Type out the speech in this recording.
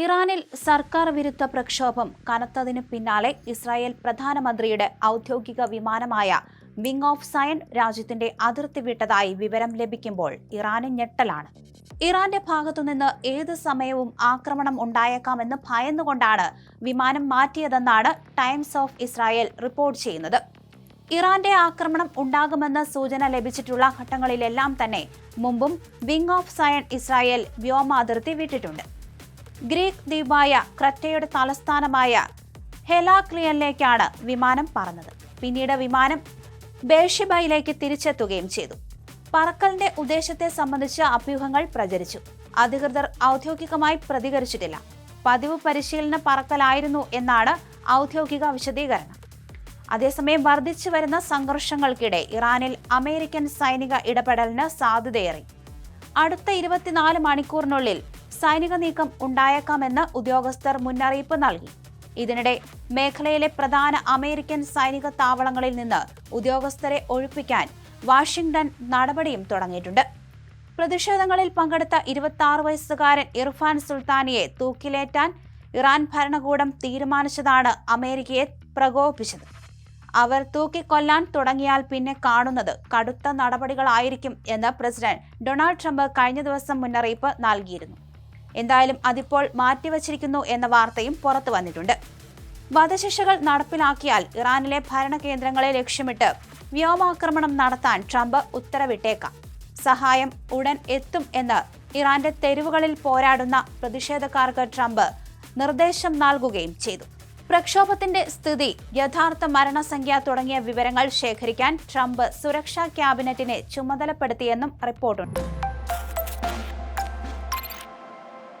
ഇറാനിൽ സർക്കാർ വിരുദ്ധ പ്രക്ഷോഭം കനത്തതിനു പിന്നാലെ ഇസ്രായേൽ പ്രധാനമന്ത്രിയുടെ ഔദ്യോഗിക വിമാനമായ വിങ് ഓഫ് സയൻ രാജ്യത്തിന്റെ അതിർത്തി വിട്ടതായി വിവരം ലഭിക്കുമ്പോൾ ഇറാന് ഞെട്ടലാണ്. ഇറാന്റെ ഭാഗത്തുനിന്ന് ഏത് സമയവും ആക്രമണം ഉണ്ടായേക്കാമെന്ന് ഭയന്നുകൊണ്ടാണ് വിമാനം മാറ്റിയതെന്നാണ് ടൈംസ് ഓഫ് ഇസ്രായേൽ റിപ്പോർട്ട് ചെയ്യുന്നത്. ഇറാന്റെ ആക്രമണം ഉണ്ടാകുമെന്ന് സൂചന ലഭിച്ചിട്ടുള്ള ഘട്ടങ്ങളിലെല്ലാം തന്നെ മുമ്പും വിങ് ഓഫ് സയൻ ഇസ്രായേൽ വ്യോമ അതിർത്തി വിട്ടിട്ടുണ്ട്. ഗ്രീക്ക് ദ്വീപായ ക്രെറ്റയുടെ തലസ്ഥാനമായ ഹെലാക്ലിയനിലേക്കാണ് വിമാനം പറന്നത്. പിന്നീട് വിമാനം ബേർഷിബയിലേക്ക് തിരിച്ചെത്തുകയും ചെയ്തു. പറക്കലിന്റെ ഉദ്ദേശത്തെ സംബന്ധിച്ച അഭ്യൂഹങ്ങൾ പ്രചരിച്ചു. അധികൃതർ ഔദ്യോഗികമായി പ്രതികരിച്ചിട്ടില്ല. പതിവ് പരിശീലന പറക്കലായിരുന്നു എന്നാണ് ഔദ്യോഗിക വിശദീകരണം. അതേസമയം വർദ്ധിച്ചു വരുന്ന സംഘർഷങ്ങൾക്കിടെ ഇറാനിൽ അമേരിക്കൻ സൈനിക ഇടപെടലിന് സാധ്യതയേറി. അടുത്ത 24 മണിക്കൂറിനുള്ളിൽ സൈനിക നീക്കം ഉണ്ടായേക്കാമെന്ന് ഉദ്യോഗസ്ഥർ മുന്നറിയിപ്പ് നൽകി. ഇതിനിടെ മേഖലയിലെ പ്രധാന അമേരിക്കൻ സൈനിക താവളങ്ങളിൽ നിന്ന് ഉദ്യോഗസ്ഥരെ ഒഴിപ്പിക്കാൻ വാഷിംഗ്ടൺ നടപടിയും തുടങ്ങിയിട്ടുണ്ട്. പ്രതിഷേധങ്ങളിൽ പങ്കെടുത്ത 26 വയസ്സുകാരൻ ഇർഫാൻ സുൽത്താനിയെ തൂക്കിലേറ്റാൻ ഇറാൻ ഭരണകൂടം തീരുമാനിച്ചതാണ് അമേരിക്കയെ പ്രകോപിപ്പിച്ചത്. അവർ തൂക്കിക്കൊല്ലാൻ തുടങ്ങിയാൽ പിന്നെ കാണുന്നത് കടുത്ത നടപടികളായിരിക്കും എന്ന് പ്രസിഡന്റ് ഡൊണാൾഡ് ട്രംപ് കഴിഞ്ഞ ദിവസം മുന്നറിയിപ്പ് നൽകിയിരുന്നു. എന്തായാലും അതിപ്പോൾ മാറ്റിവച്ചിരിക്കുന്നു എന്ന വാർത്തയും പുറത്തു വന്നിട്ടുണ്ട്. വധശിക്ഷകൾ നടപ്പിലാക്കിയാൽ ഇറാനിലെ ഭരണകേന്ദ്രങ്ങളെ ലക്ഷ്യമിട്ട് വ്യോമാക്രമണം നടത്താൻ ട്രംപ് ഉത്തരവിട്ടേക്കാം. സഹായം ഉടൻ എത്തും എന്ന് ഇറാന്റെ തെരുവുകളിൽ പോരാടുന്ന പ്രതിഷേധക്കാർക്ക് ട്രംപ് നിർദ്ദേശം നൽകുകയും ചെയ്തു. പ്രക്ഷോഭത്തിന്റെ സ്ഥിതി, യഥാർത്ഥ മരണസംഖ്യ തുടങ്ങിയ വിവരങ്ങൾ ശേഖരിക്കാൻ ട്രംപ് സുരക്ഷാ ക്യാബിനറ്റിനെ ചുമതലപ്പെടുത്തിയെന്നും റിപ്പോർട്ടുണ്ട്.